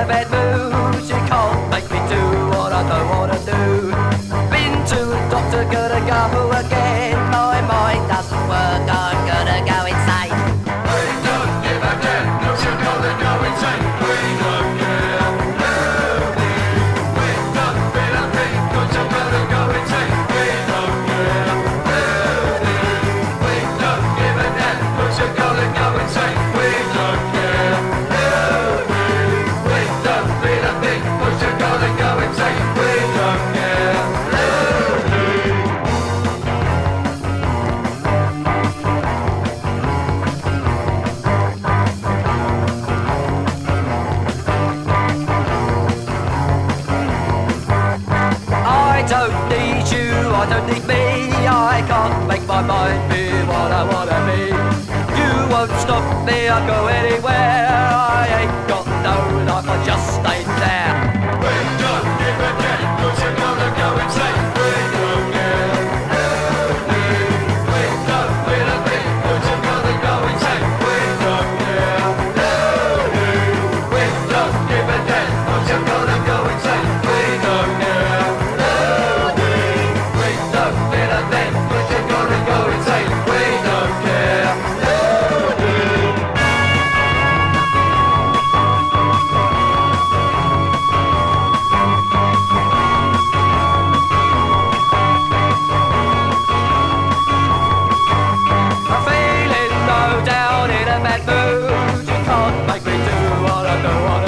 bad mood. You can't make me do what I don't wanna do. Been to a doctor, gonna go again. My mind doesn't work, I'm gonna go insane. We don't give a damn, no, you're gonna go insane. We don't care, Loony. We don't feel a thing, cause you're gonna go insane. We don't care, Loony. We don't give a damn, cause you're gonna go insane. We don't care, Loony. We don't feel a thing, cause you're gonna go insane. We don't care, Loony. I don't need you, I don't need me. I can't make my mind be what I wanna be. You won't stop me, I'll go anywhere. I ain't got no life, I just ain't there. We don't give a damn, cause you're gonna go insane. We don't care, Loony. We don't feel a thing, cause you're gonna go insane. We don't care, Loony. We don't give a damn, cause you're gonna go insane. We don't care, Loony. We don't feel a thing, cause you're gonna go insane. We don't care, Loony. I'm feeling low down in a bad mood. You can't make me do what I don't wanna